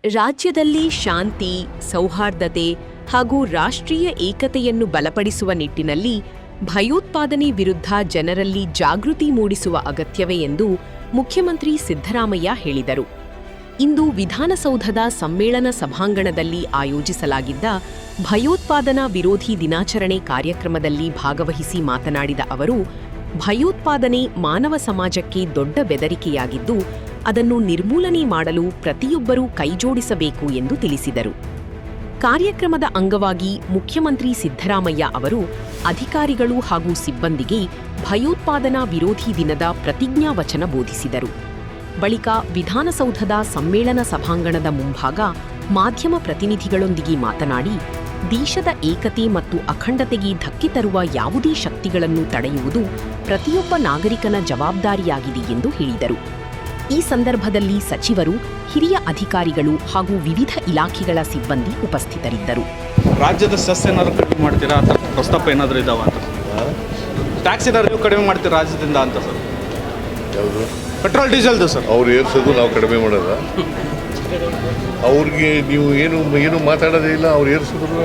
ರಾಜ್ಯದಲ್ಲಿ ಶಾಂತಿ, ಸೌಹಾರ್ದತೆ ಹಾಗೂ ರಾಷ್ಟ್ರೀಯ ಏಕತೆಯನ್ನು ಬಲಪಡಿಸುವ ನಿಟ್ಟಿನಲ್ಲಿ ಭಯೋತ್ಪಾದನೆ ವಿರುದ್ಧ ಜನರಲ್ಲಿ ಜಾಗೃತಿ ಮೂಡಿಸುವ ಅಗತ್ಯವೆ ಎಂದು ಮುಖ್ಯಮಂತ್ರಿ ಸಿದ್ದರಾಮಯ್ಯ ಹೇಳಿದರು. ಇಂದು ವಿಧಾನಸೌಧದ ಸಮ್ಮೇಳನ ಸಭಾಂಗಣದಲ್ಲಿ ಆಯೋಜಿಸಲಾಗಿದ್ದ ಭಯೋತ್ಪಾದನಾ ವಿರೋಧಿ ದಿನಾಚರಣೆ ಕಾರ್ಯಕ್ರಮದಲ್ಲಿ ಭಾಗವಹಿಸಿ ಮಾತನಾಡಿದ ಅವರು, ಭಯೋತ್ಪಾದನೆ ಮಾನವ ಸಮಾಜಕ್ಕೆ ದೊಡ್ಡ ಬೆದರಿಕೆಯಾಗಿದ್ದು, ಅದನ್ನು ನಿರ್ಮೂಲನೆ ಮಾಡಲು ಪ್ರತಿಯೊಬ್ಬರೂ ಕೈಜೋಡಿಸಬೇಕು ಎಂದು ತಿಳಿಸಿದರು. ಕಾರ್ಯಕ್ರಮದ ಅಂಗವಾಗಿ ಮುಖ್ಯಮಂತ್ರಿ ಸಿದ್ದರಾಮಯ್ಯ ಅವರು ಅಧಿಕಾರಿಗಳು ಹಾಗೂ ಸಿಬ್ಬಂದಿಗೆ ಭಯೋತ್ಪಾದನಾ ವಿರೋಧಿ ದಿನದ ಪ್ರತಿಜ್ಞಾ ವಚನ ಬೋಧಿಸಿದರು. ಬಳಿಕ ವಿಧಾನಸೌಧದ ಸಮ್ಮೇಳನ ಸಭಾಂಗಣದ ಮುಂಭಾಗ ಮಾಧ್ಯಮ ಪ್ರತಿನಿಧಿಗಳೊಂದಿಗೆ ಮಾತನಾಡಿ, ದೇಶದ ಏಕತೆ ಮತ್ತು ಅಖಂಡತೆಗೆ ಧಕ್ಕೆ ತರುವ ಯಾವುದೇ ಶಕ್ತಿಗಳನ್ನು ತಡೆಯುವುದು ಪ್ರತಿಯೊಬ್ಬ ನಾಗರಿಕನ ಜವಾಬ್ದಾರಿಯಾಗಿದೆ ಎಂದು ಹೇಳಿದರು. ಈ ಸಂದರ್ಭದಲ್ಲಿ ಸಚಿವರು, ಹಿರಿಯ ಅಧಿಕಾರಿಗಳು ಹಾಗೂ ವಿವಿಧ ಇಲಾಖೆಗಳ ಸಿಬ್ಬಂದಿ ಉಪಸ್ಥಿತರಿದ್ದರು. ರಾಜ್ಯದ ಸೆಸ್ ಏನಾದರೂ ಕಡಿಮೆ ಮಾಡ್ತೀರಾ ಅಂತ ಪ್ರಸ್ತಾಪ ಏನಾದರೂ ಇದಾವ ಅಂತ? ಟ್ಯಾಕ್ಸ್ ಏನಾದರೂ ಕಡಿಮೆ ಮಾಡ್ತೀರಾ ರಾಜ್ಯದಿಂದ ಅಂತ ಸರ್? ಯಾವುದು? ಪೆಟ್ರೋಲ್ ಡೀಸೆಲ್ದು ಸರ್. ಅವ್ರು ಏರ್ಸೋದು ನಾವು ಕಡಿಮೆ ಮಾಡೋದ? ಅವ್ರಿಗೆ ನೀವು ಏನು ಮಾತಾಡೋದೇ ಇಲ್ಲ. ಅವ್ರು ಏರ್ಸಿದ್ರು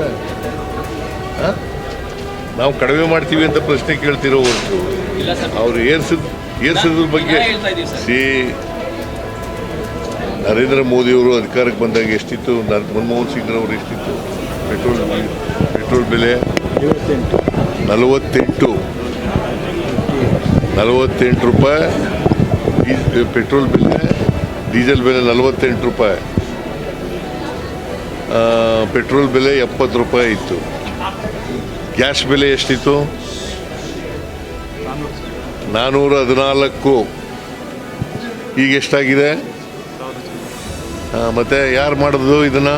ನಾವು ಕಡಿಮೆ ಮಾಡ್ತೀವಿ ಅಂತ ಪ್ರಶ್ನೆ ಕೇಳ್ತಿರೋ ಹೊರತು ಅವ್ರು ಏರ್ಸಿದ್ರ ಬಗ್ಗೆ ನರೇಂದ್ರ ಮೋದಿಯವರು ಅಧಿಕಾರಕ್ಕೆ ಬಂದಾಗ ಎಷ್ಟಿತ್ತು? ಮನಮೋಹನ್ ಸಿಂಗ್ರವರು ಎಷ್ಟಿತ್ತು? ಪೆಟ್ರೋಲ್ ಬೆಲೆ 48 ರೂಪಾಯಿ. ಪೆಟ್ರೋಲ್ ಬೆಲೆ, ಡೀಸೆಲ್ ಬೆಲೆ 48 ರೂಪಾಯಿ. ಪೆಟ್ರೋಲ್ ಬೆಲೆ 70 ರೂಪಾಯಿ ಇತ್ತು. ಗ್ಯಾಸ್ ಬೆಲೆ ಎಷ್ಟಿತ್ತು? 414. ಈಗ ಎಷ್ಟಾಗಿದೆ? ಮತ್ತೆ ಯಾರು ಮಾಡೋದು ಇದನ್ನು?